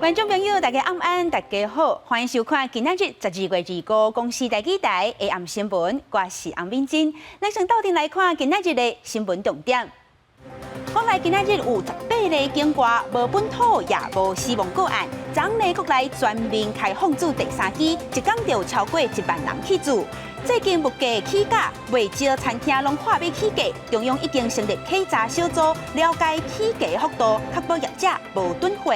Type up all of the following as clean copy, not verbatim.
观众朋友，大家晚安，大家好，欢迎收看今仔日12月25公司台记台的暗新闻，我是洪敏珍。咱先到底来看今仔日的新闻重点。讲来今仔日有18个警官无本土也无死亡个案，昨内国内全面开放自第三期，一天就有超过1万人去自。最近物价起价，未少餐厅拢破要起价，中央已经成立稽查小组，了解起价幅度，确保业者无囤货。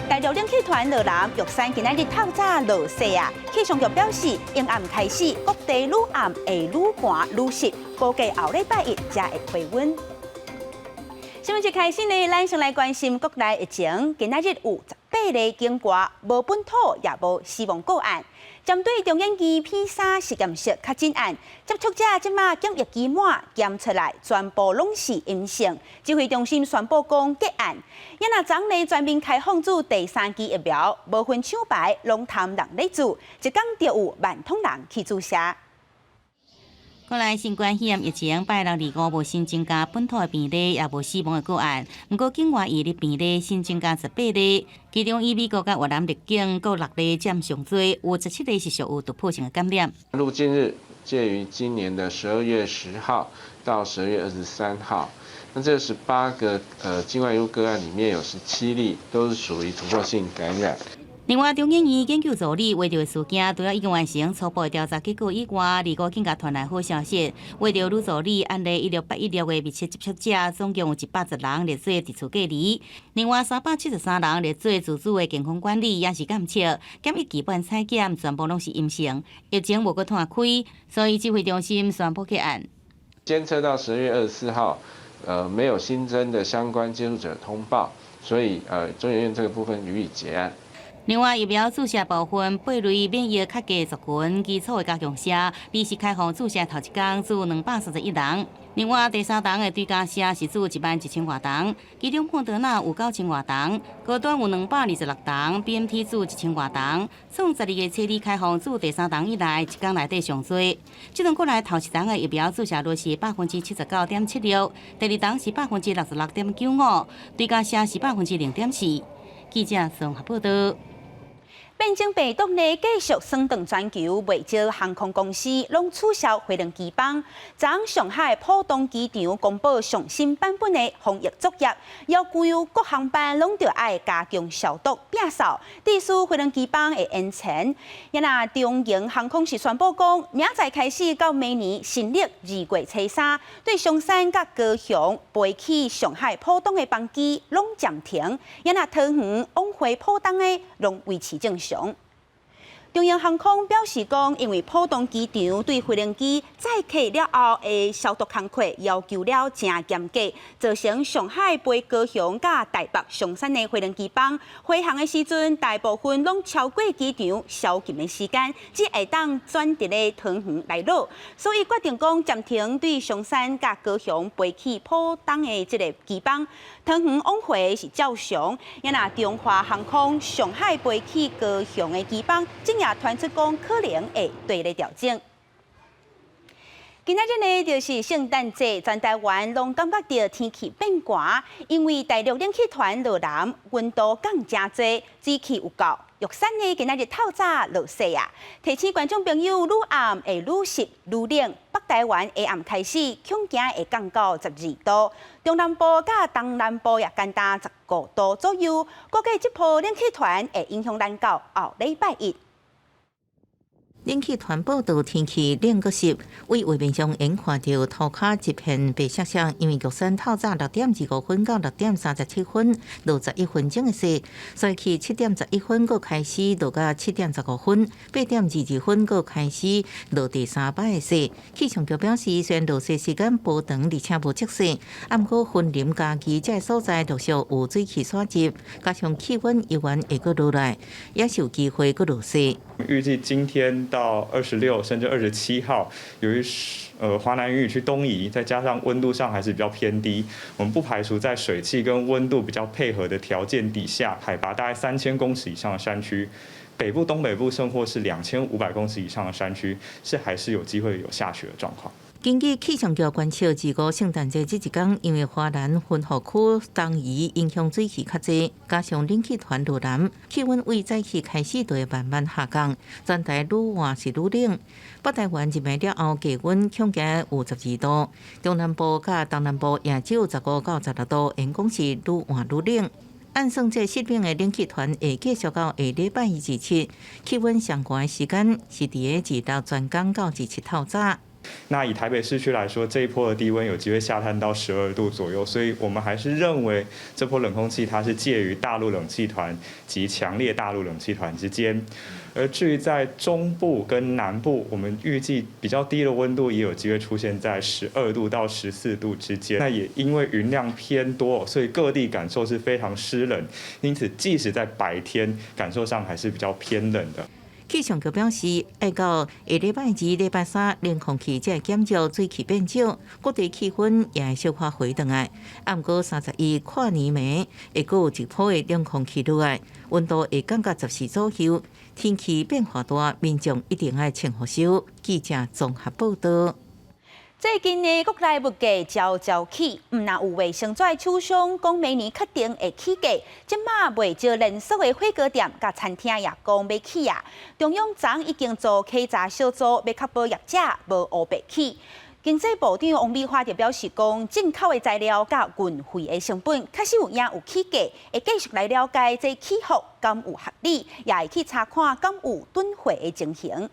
大陆冷气团落南玉山今仔日透早落雪啊，气象局表示，阴暗开始，各地愈暗会愈寒愈湿，估计后礼拜一才会回温。新闻一开始呢，咱先来关心国内疫情。今仔日有18个境外无本土也无死亡个案。针对中研院 P3 实验室确诊案，接触者即马检疫期满检出来，全部拢是阴性。指挥中心宣布讲结案，也若昨内全面开放自第三期疫苗，无分厂牌，拢谈人咧做，一天就有10000通人去注射。国内新冠肺炎疫情拜6、25无新增加本土的病例，也无死亡的个案。不过境外移入病例新增加18例，其中以美国甲越南入境各6例占上多，有17例是属有突破性的感染。入境日介于今年的12月10号到12月23号。那这18个境外移入个案里面有17例都是属于突破性感染。另外，中研院研究助理为着事件，除了已经完成初步的调查结果以外，25更加传来好消息。为着女助理案例16816的密切接触者，总共有110人列做自主隔离。另外，373人列做自主的健康管理，也是监测检疫基本采检全部拢是阴性，疫情无搁摊开，所以指挥中心宣布结案。监测到12月24号，没有新增的相关接触者通报，所以中研院这个部分予以结案。另外，疫苗注射部分8类免疫较低族群基础的加强社，临时开放注射头一天至231人。另外，第三档的追加社是至11000多人，其中莫德纳有9000多人，高端有226人 ，BNT 至1000多人，从12月7日开放至第三档以来，一天内底上多。这段过来头一档的疫苗注射率是79.76%，第二档是66.95%，追加社是0.4%。记者综合报道。变种病毒呢，继续升腾全球，未少航空公司拢取消飞行机班。昨上海浦东机场公布上新版本的防疫作业，要求各航班拢要爱加强消毒、摒扫，致使飞行机班会延长。也那中营航空是宣布讲，明仔开始到明年新历2月初3，对松山甲高雄飞去上海浦东的班机拢暂停。也那桃园往回浦东的拢维持正常。中央航空表示讲，因为浦东机场对飞行机载客了后的消毒工作要求了真严格，造成上海飞高雄甲台北松山的飞行机班飞行的时阵，大部分拢超过机场宵禁的时间，只会当转直咧桃园来落，所以决定讲暂停对松山甲高雄飞去浦东的这个机班。桃园往回是照常，也那中华航空上海飞去高雄的机班，今也传出讲可能会对咧调整。今仔日呢，就是圣诞节，全台湾拢感觉到天气变寒，因为大陆冷气团落南，温度降真多，水汽有够。玉山呢，今仔日透早落雪啊，提醒观众朋友，愈暗会愈湿愈冷。北台湾下暗开始，恐惊会降到12度，中南部甲东南部也降到15度左右。估计这波冷气团会影响咱到后礼拜一。冷气团报道天气冷个湿，为画面上应看到涂骹一片白色色，因为玉山透早6点25分到6点37分落11分钟的雪，所以去7点11分佫开始落到7点15分，8点22分佫开始落第3摆的雪。气象局表示，虽然落雪时间无长，而且无积雪，暗过森林家己这所在陆续有水汽刷入，加上气温依然会佫落来，也是有机会佫落雪。预计今天到26甚至27号，由于华南云雨区东移，再加上温度上还是比较偏低，我们不排除在水汽跟温度比较配合的条件底下，海拔大概3000公尺以上的山区，北部、东北部甚或是2500公尺以上的山区，是还是有机会有下雪的状况。根据气象局观测，自过圣诞节这一天，因为华南分河区东移影响水汽较济，加上冷气团入南，气温为早起开始就会慢慢下降，全台愈晚是愈冷。北台湾入暝了后，低温恐加有12度，中南部甲东南部也只有15到16度，因讲是愈晚愈冷。按算这湿冷的冷气团会继续到下礼拜1至7，气温上高的时间是伫个2到全港到17透早。那以台北市区来说，这一波的低温有机会下探到12度左右，所以我们还是认为这波冷空气它是介于大陆冷气团及强烈大陆冷气团之间。而至于在中部跟南部，我们预计比较低的温度也有机会出现在12度到14度之间。那也因为云量偏多，所以各地感受是非常湿冷，因此即使在白天，感受上还是比较偏冷的。气象局表示，要到下礼拜2、礼拜3，冷空气才会减少，水汽变少，各地气温也会小可回转来。啊，不过31跨年暝会阁有一波的冷空气入来，温度会降到14左右。天气变化大，民众一定要穿好手。记者综合报道。最近的国内物价悄悄起，唔但有卫生纸厂商讲明年确定会起价，即马袂少连锁的火锅店甲餐厅也讲要起啊。中央昨已经做稽查小组，要确保业者无乌白起。经济部长王美花就表示讲，进口的材料甲运费的成本确实有影有起价，会继续来了解这起伏敢有合理，也会去查看敢有囤货的情形。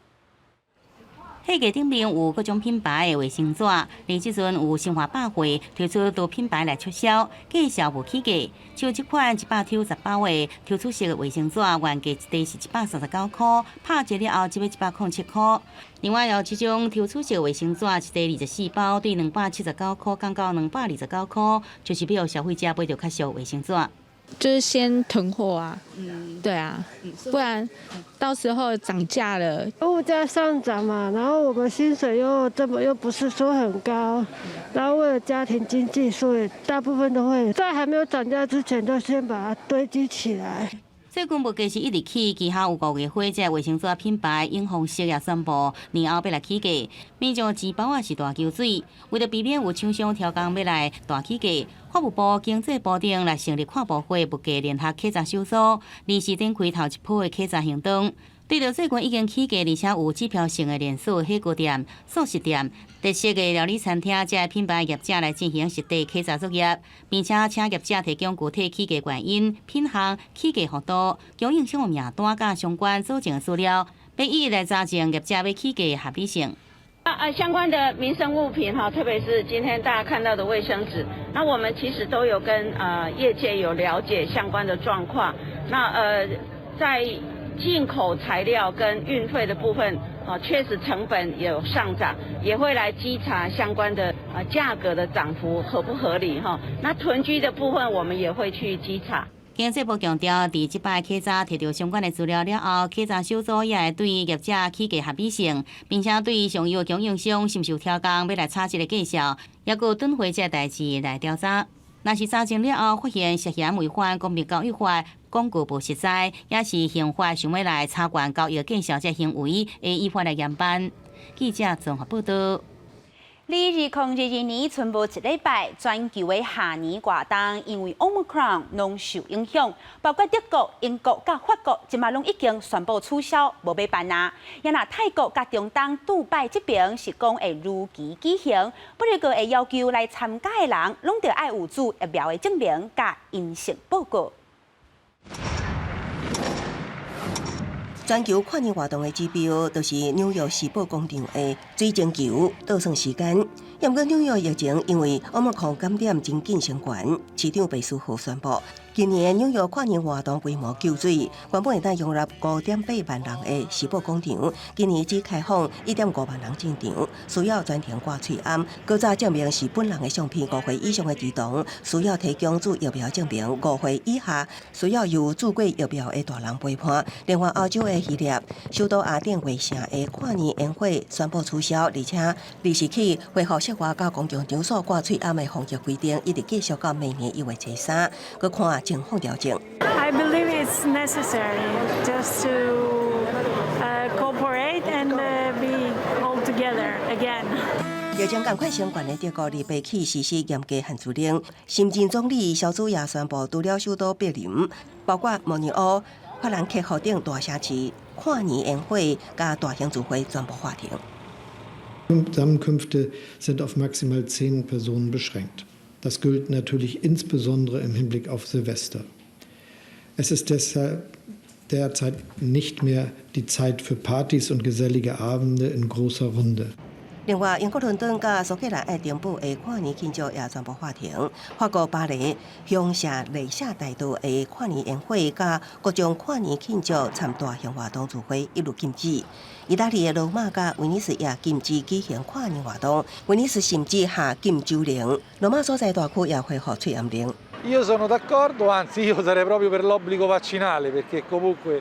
货架顶面有各种品牌的卫生纸，而即阵有生活百货推出多品牌来促销，价销无起价。像这款100抽10包的抽出式的卫生纸，原价一袋是139块，拍折了后只要107块。另外，有这种抽出式卫生纸，一袋24包，对279块降到229块，就是要消费者买到较俗卫生纸。就是先囤货啊，对啊，不然到时候涨价了。物价上涨嘛，然后我们薪水又不是说很高，然后为了家庭经济，所以大部分都会在还没有涨价之前，就先把它堆积起来。最近物价是一直起，其他有5月火这卫生纸品牌永丰食也宣布年后要来起价，民众钱包也是大揪水。为了避免有厂商挑工要来大起价，法务部经济部长来成立跨部会物价联合稽查小组，临时展开头一波的稽查行动。对着最近已经起价，而且有指标性的连锁火锅店、素食店、特色的料理餐厅，这品牌业者来进行实地稽查作业，并且请业者提供具体起价原因、品项、起价幅度、供应商名单甲相关组成资料，并以来查证业者要起价的合理性。相关的民生物品哈，特别是今天大家看到的卫生纸，那我们其实都有跟业界有了解相关的状况。那在进口材料跟运费的部分，确实成本有上涨，也会来稽查相关的价格的涨幅合不合理哈。那囤积的部分，我们也会去稽查。经济部强调，伫即摆稽查摕到相关的资料了后，稽查小组也会对业者起价合理性，并且对上游的供应商是毋是有挑工要来查这个价销，也有囤货这代志来调查。若是查证了后发现涉嫌违反公平交易法、广告不实在，也是刑法想要来查管交易介绍这行为，会依法来严办。记者综合报道。2022年剩无一礼拜，全球的下年活动因为 Omicron 拢受影响，包括德国、英国甲法国，即马拢已经宣布取消，无要办啊。也那泰国甲中东杜拜这边是讲会如期举行，不过会要求来参加的人，拢得爱有主疫苗的证明甲阴性报告。全球跨年活动的指标，就是纽约时报广场的水晶球倒算时间。也毋过纽约疫情因为Omicron感染真紧升悬，市长贝苏豪宣布，今年纽约跨年活动规模救水，原本会当容纳5.8万人的时报广场，今年只开放1.5万人进场，需要全程挂喙罨，搁再证明是本人的相片5岁以上的儿童，需要提供注疫苗证明5岁以下，需要有注过疫苗的大人陪伴。另外，欧洲的希腊首都阿典卫城的跨年宴会宣布取消，而且20时起恢复室外甲公共场所挂喙罨的防疫规定，一直继续到明年1月13，搁看情况调整。I believe it's necessary just to cooperate and be all together again. 疫情赶快相关的德国礼拜起实施严格限聚令，深圳总理肖主也宣布，除了首都柏林，包括慕尼黑、法兰克福等大城市，跨年宴会加大型聚会全部罚停。Zusammenkünfte sind auf maximal 10 Personen beschränkt. Das gilt natürlich insbesondere im Hinblick auf Silvester. Es ist deshalb derzeit nicht mehr die Zeit für Partys und gesellige Abende in großer Runde. 另外，英国伦敦甲苏格兰爱丁堡的跨年庆祝也全部罚停。法国巴黎乡下雷夏大道的跨年宴会甲各种跨年庆祝参大型活动聚会一律禁止。意大利的罗马甲威尼斯也禁止举行跨年活动，威尼斯甚至下禁酒令。罗马所在大区也恢复吹暗令。Io sono d'accordo, anzi io sarei proprio per l'obbligo vaccinale perché comunque。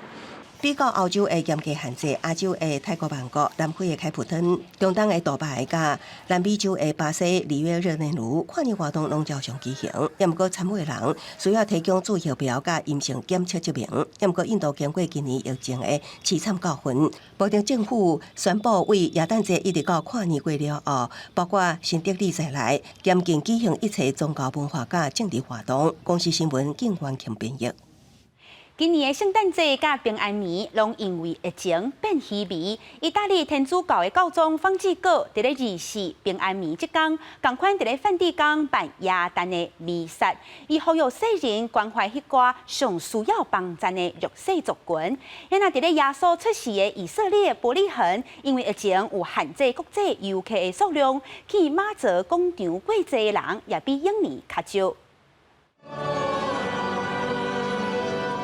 比较欧洲的严格限制，亚洲的泰国曼谷、南非的开普敦、中东的杜拜甲南美洲的巴西里约热内卢，跨年活动拢照常举行。也毋过参会人需要提供注销表甲阴性检测证明。也毋过印度经过今年疫情的凄惨教训，保证政府宣布为耶诞节一直到跨年过了后，包括新德里在内，严禁举行一切宗教文化甲政治活动。公司新闻警完强编译。今年的圣诞节甲平安暝，拢因为疫情变稀微。意大利天主教的教宗方济各伫咧24平安暝即天，同款伫咧梵蒂冈办耶诞的弥撒，伊呼吁世人关怀迄寡上需要帮助的弱势族群。也那伫咧耶稣出世的以色列伯利恒，因为疫情有限制国际游客的数量，去马祖广场过节的人也比往年较少。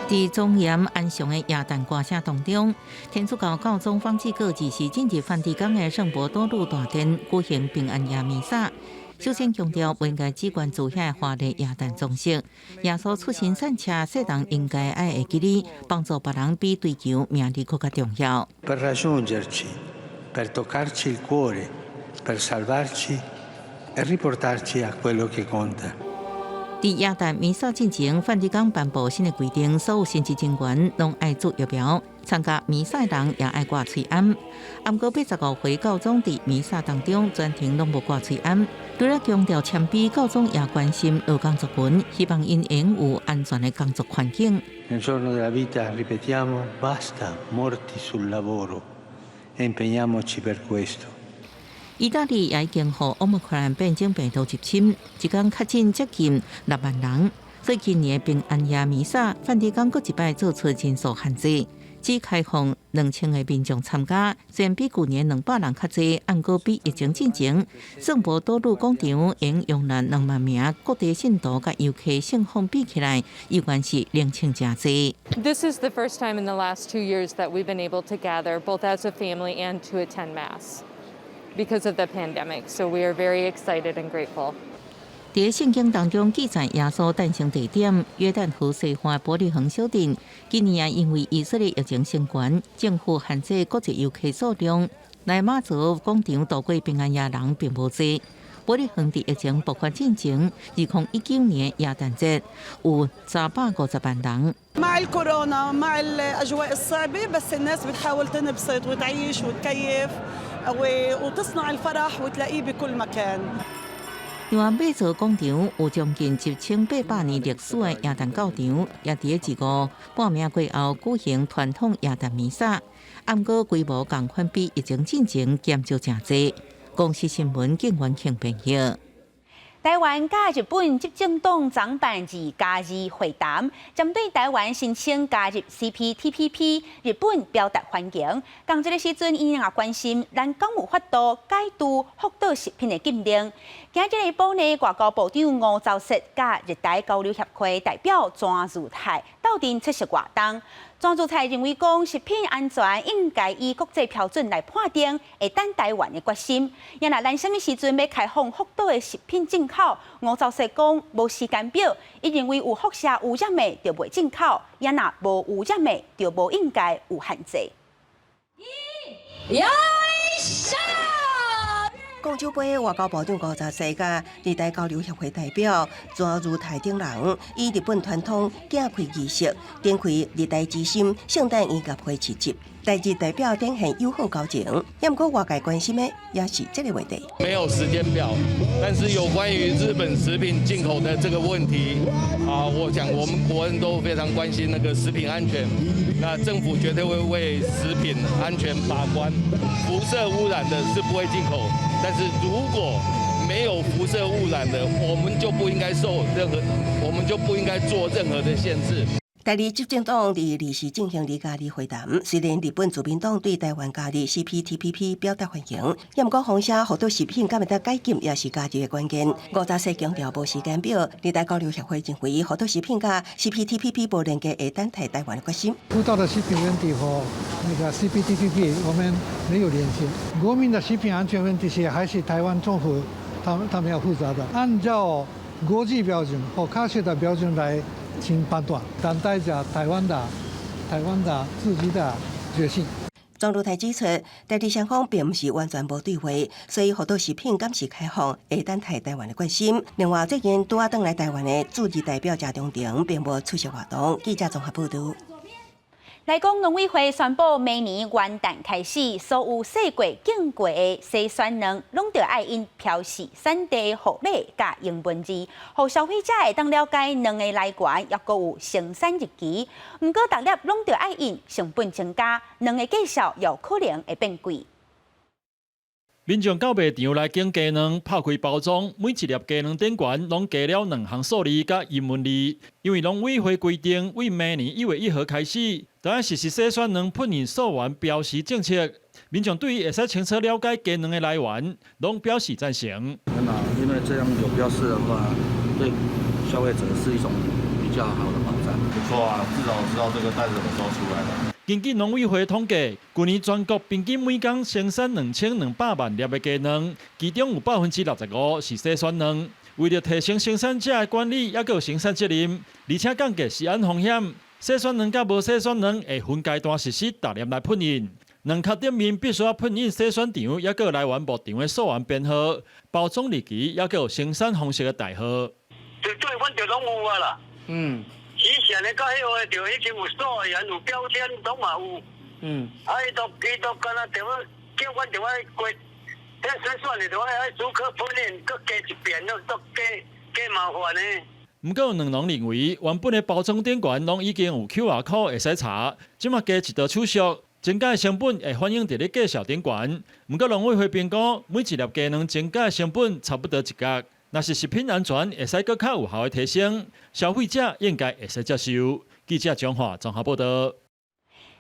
在庄严安详的耶诞歌声当中，天主教教宗方济各24进入梵蒂冈的圣伯多禄大殿举行平安夜弥撒。首先强调不应该只关注遐华丽耶诞装饰，耶稣出行散车，世人应该爱会记哩，帮助别人比追求名利更加重要。Per raggiungerci, per toccarci il cuore, per salvarci e riportarci a quello che conta. 在耶诞弥撒进前，梵蒂冈颁布新的规定，所有神职人员拢爱做疫苗，参加弥撒的人也爱挂喙罨。不过85岁教宗在弥撒当中全程拢无挂喙罨，除了强调谦卑，教宗也关心劳工族群，希望因拥有安全的工作环境。Nel giorno della vita ripetiamo basta morti sul lavoro e impegniamoci per questo. 意大利也已经互 Omicron 变种病毒入侵，一天确诊接近6万人。所以今年平安夜弥撒，梵蒂冈佫一摆做出人数限制，只开放2000个民众参加。虽然比去年200人较济，但佫比疫情之前，圣伯多禄广场应容纳2万名各地信徒甲游客盛况比起来，依然是2000真济。This is the first time in the last 2 years that we've been able to gather both as a family and to attend Mass because of the pandemic. So we are very excited and grateful. 在圣经当中记载耶稣诞生地点约旦河西岸伯利恒小镇，今年也因为以色列疫情升悬，政府限制国际游客数量，来马祖广场度过平安夜人并无多。伯利恒在疫情爆发之前，2019年耶诞节有350万人。مع الكورونا مع الأجواء الصعبة بس الناس بتحاول تنبسط وتعيش وتكيف وتصنع الفرح وتلاقيه بكل مكان. 另外，马祖广场有将近1800年历史的耶诞教场，也伫15半暝过后举行传统耶诞弥撒，不过规模同款比疫情之前减少真济。公司新闻警员庆编译。台湾甲日本执政党总办2+2会谈，针对台湾申请加入 CPTPP， 日本表达欢迎。讲这个时阵，伊也关心咱港有法度解除福岛食品的禁令。今日日报呢，外交部长吴钊燮甲日台交流协会代表庄如泰斗阵出席活动。庄如泰认为讲，食品安全应该以国际标准来判定，会等台湾的决心。也若咱什么时阵要开放福岛的食品进口，吴钊燮讲无时间表，伊认为有辐射污染的就袂进口，也若无污染的就无应该有限制。广州杯外交部长吴钊燮甲日台交流协会代表庄如泰等人，以日本传统敬开仪式，展开日台之心圣诞音乐会市集。代志代表展现友好交情，也毋过外界关心的也是这个话题。没有时间表，但是有关于日本食品进口的这个问题我想我们国人都非常关心那个食品安全。那政府绝对会为食品安全把关，辐射污染的是不会进口，但是如果没有辐射污染的，我们就不应该做任何的限制。台日执政党伫理事进行理加利会谈，虽然日本自民党对台湾加入 CPTPP 表达欢迎，也毋过放下好多食品敢会得解禁，也是加入的关键。54强调无时间表，日台交流协会认为好多食品甲 CPTPP 无连接会等待台湾的决心。พู到的食品问题和那个 CPTPP 我们没有连接，国民的食品安全问题是还是台湾政府他们要负责的，按照国际标准和科学的标准来请判断，等待着台湾的自己的决心。庄如台指出，台日双方并不是完全无对话，所以好多食品敢是开放，会等待台湾的决心。另外，最近拄转来台湾的驻日代表谢中庭并无出席活动。记者综合报道。来讲，农委会宣布，明年元旦开始，所有洗过、经过的洗选卵，拢着爱因标示产地、户类甲英文字，互消费者会当了解卵的来源，也阁有生产日期。毋过，逐粒拢着爱因成本增加，卵的价销有可能会变贵。民众到卖场来拣鸡卵，拍开包装，每一粒鸡卵顶悬拢加了2项数字甲英文字。因为农委会规定，为明年1月1号开始，就要实施洗选卵喷印溯源标识政策。民众对于会使清楚了解鸡卵的来源，拢表示赞成。因为这样有标示的话，对消费者是一种比较好的保障。不错啊，至少知道这个蛋什么时候出来的。根据农委会统计，去年全国平均每天生产2200万粒的鸡卵，其中有65%是洗选卵。为了提升生产者的管理，也有生产责任，而且降低食安风险，洗选卵甲无洗选卵会分阶段实施大粒来喷印。卵壳顶面必须要喷印洗选场，也有来源牧场的溯源编号、包装日期，也有生产方式的代号。对，阮就拢有啊啦。以前的到迄个就已经有溯源、有标签，拢嘛有。伊都干那着要叫阮着爱过，这洗选的着爱逐颗喷印，搁加一遍，都加麻烦呢。不过，两人认为原本的包装顶悬拢已经有 QR code 会使查，即马加一道手续，增加的成本会反映伫咧介绍顶悬。不过，农委会评估每一粒鸡卵增加的成本差不多1角。若是食品安全会使更较有效的提升，消费者应该会使接受。记者张华综合报道。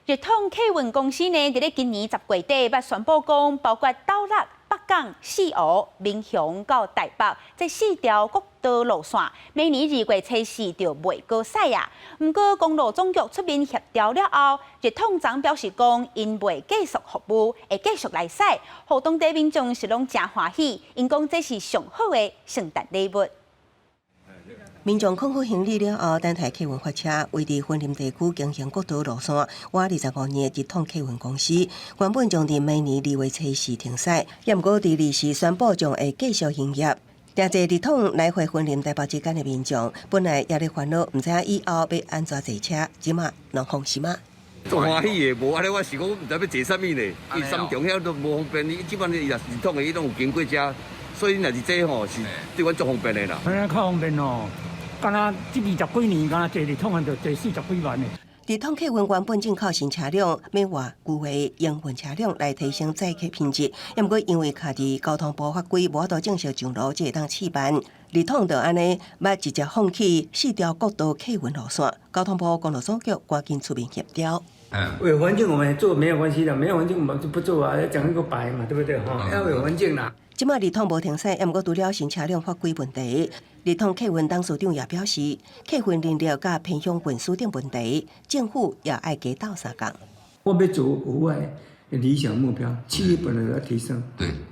日统客运公司呢，伫咧今年10月底捌宣布讲，包括斗六、北港、四湖、民雄到台北这4条国道路线，明年2月初4就袂过驶啊。毋过公路总局出面协调了后，日统昨表示讲，因袂继续服务，会继续来驶，互当地民众是拢真欢喜。因讲这是上好的圣诞礼物。民众空腹行李了后，等待客运发车，为伫婚林地区经营国道路线，我25年日统客运公司原本将伫明年2月初4停驶，也毋过伫2时宣布将会继续营业。诚济日统来回婚林台北之间的民众，本来也咧烦恼，毋知影以后要安怎坐车，即马拢放心啊。足欢喜的，无安尼我是讲毋知要坐啥物呢？伊三重遐都无方便，伊基本伊若日统的伊拢有经过遮，所以若是这吼是对阮足方便的啦。较方便哦。敢若这20几年，敢若坐日统就坐40几万的。日统客运原本进口新车辆，要换旧的营运车辆来提升载客品质，也毋过因为卡伫交通部法规无法度正式上路，才会当试办。日统就安尼，要直接放弃4条国道客运路线。交通部公路总局赶紧出面协调。有环境我们做没有关系的，没有环境我们就不做啊，要讲一个白嘛，对不对？要有环境啦。即马日统无停驶，也毋过除了新车辆法规问题，日统客运董事长也表示，客运人力甲偏向运输等问题，政府也爱加斗3工。我要做国外的理想目标，企业本来要提升，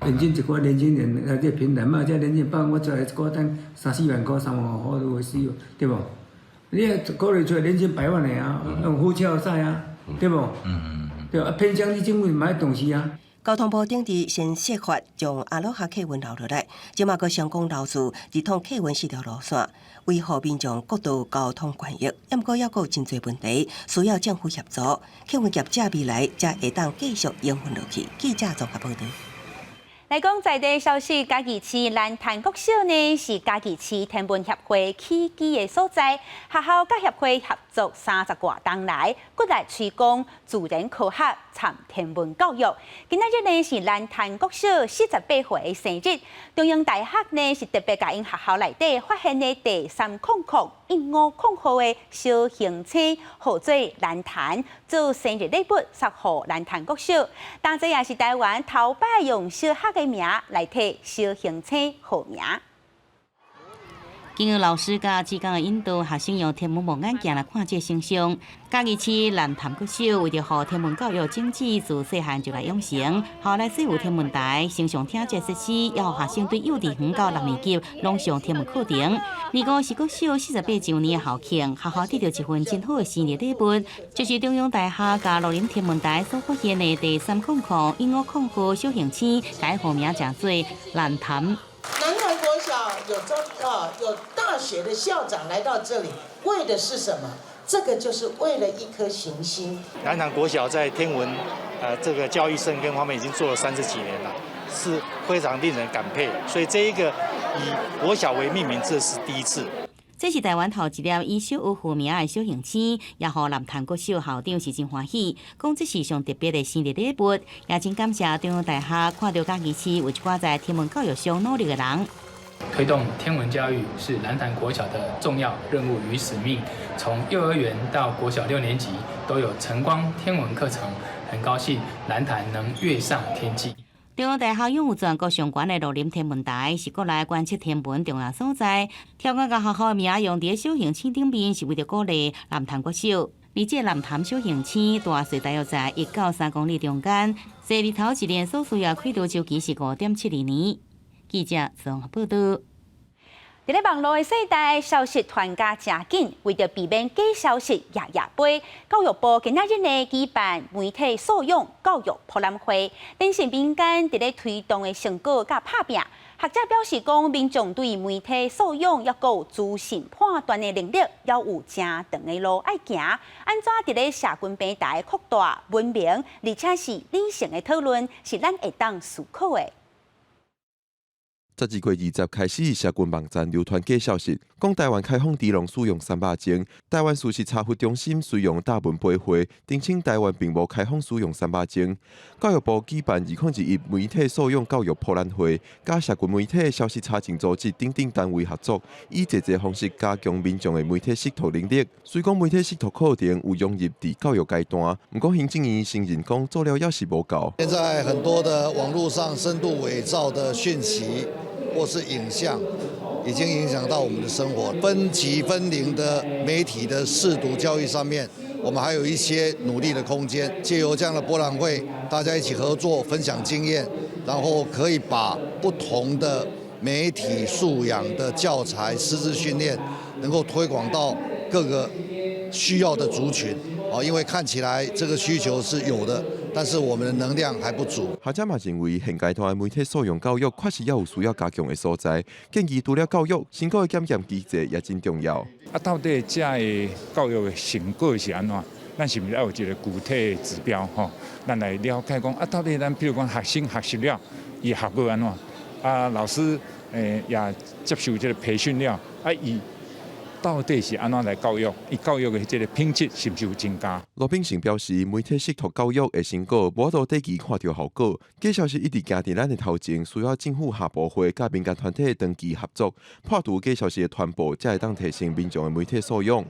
引进一寡年轻人来这平台嘛，这年轻人我出来一个单3-4万块、3万块都会使用，对不？你也考虑出来年薪100万的啊，用火车赛啊，对不？对啊，偏向你政府买东西啊。交通部顶日先设法将阿罗哈客运留落来，即马个成功留住直通客运4条路线，维护民众各道交通权益。不过还有真侪问题需要政府协助，客运业者未来才会当继续营运落去。记者综合报道。来讲在地消息，嘉义市南潭国小呢是嘉义市天文协会起基的所在，学校甲协会合作30多年来，骨力推广自然科学、参天文教育。今仔日呢是南潭国小48岁生日，中央大学呢是特别甲因学校内底发现的第3001500号的小行星，号做南潭，做生日礼物送予南潭国小。当这也是台湾头摆用小学的名来替小行星号名。经由老师甲志工的引导，学生用天文望远镜来看这星象。嘉义市南潭国小为着予天文教育种子，自细汉就来养成，后来设有天文台，升上听这设施，也予学生对幼稚园到6年级拢上天文课程。年五是国小48周年的校庆，学校得到一份真好的生日礼物，就是中央大学甲鹿林天文台所发现的第3001500号小行星，改号名叫做南潭。南潭国小有大学的校长来到这里，为的是什么？这个就是为了一颗行星。南潭国小在天文这个教育深耕方面已经做了30几年了，是非常令人感佩。所以这一个以国小为命名，这是第一次。这是台湾头一粒以小学命名的小行星，也予南潭国小校长是真欢喜，讲这是上特别的生日礼物，也真感谢中央大学看到嘉义市有一寡在天文教育上努力的人。推动天文教育是南潭国小的重要任务与使命，从幼儿园到国小6年级都有晨光天文课程，很高兴南潭能跃上天际。中央大学拥有全国上悬的鹿林天文台，是国内观测天文重要所在。挑选甲学校的名用伫小行星顶面，是为了鼓励南潭国小。而这南潭小行星大小大约在1到3公里中间，生日头一年所需要轨道周期是5.72年。记者综合报道。在咧网络的世代，消息传加真紧，为着避免假消息夜飞，教育部今仔日呢举办媒体素养教育博览会，电信民间在咧推动的成果甲拍拼。学者表示讲，民众对媒体素养要有资讯判断的能力，要有真长的路爱行。安怎在咧社群平台扩大文明，而且是理性的讨论，是咱会当思考的。12月20开始，社群网站流传假消息，讲台湾开放智能使用300种。台湾事实查核中心随用大文培会，澄清台湾并无开放使用300种。教育部举办2021媒体素养教育博览会，甲社群媒体消息查证组织等等单位合作，以侪方式加强民众的媒体识图能力。虽讲媒体识图课程有融入伫教育阶段，不过行政院承认讲做了也是无够。现在很多的网络上深度伪造的讯息或是影像，已经影响到我们的生活。分级分龄的媒体的识读教育上面，我们还有一些努力的空间。借由这样的博览会，大家一起合作，分享经验，然后可以把不同的媒体素养的教材、师资训练，能够推广到各个需要的族群。因为看起来这个需求是有的，但是我们的能量还不足。学者嘛认为，现阶段的媒体素养教育确实也有需要加强的所在。建议除了教育，成果的检验机制也真重要。到底这个教育的成果是安怎？咱是不是要有一个具体的指标？咱来了解讲到底咱比如讲学生学习了，伊效果安怎？老师也接受这个培训了，伊到底是安怎来教育？伊教育的这个品质是不是有增加？罗秉成表示，媒体识图教育的成果无到短期看到效果，假消息一直行伫咱的头前，需要政府下部会甲民间团体长期合作，破除假消息的传播，才会当提升民众的媒体素养。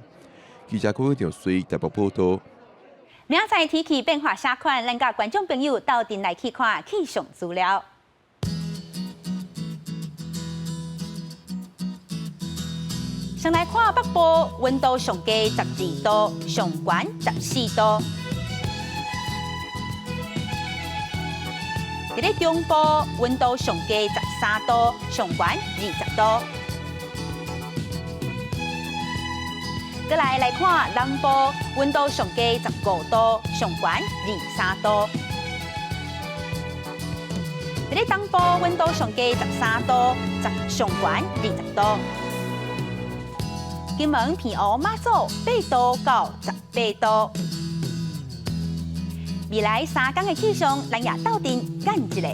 记者郭伟长随台北报道。明仔天气变化啥款，咱甲观众朋友到店来去看气象资料。先来看北部，温度上低12度，上悬14度。伫咧中部，温度上低13度，上悬20度。再来看南部，温度上低15度，上悬23度。伫咧东部温度上低13度，上悬20度。金门偏乌马祖8度到18度。未来3天的气象，咱也斗阵干一个。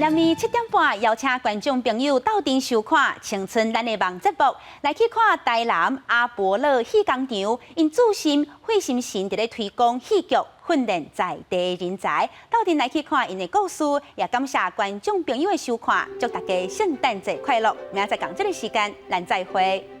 明年7点半，邀请观众朋友斗阵收看《青春咱的梦》节目，来去看台南阿婆乐戏工场，因注心费心神伫咧推广戏剧，训练在地人才。斗阵来去看因的故事，也感谢观众朋友的收看，祝大家圣诞节快乐！明仔载同这个时间，咱再会。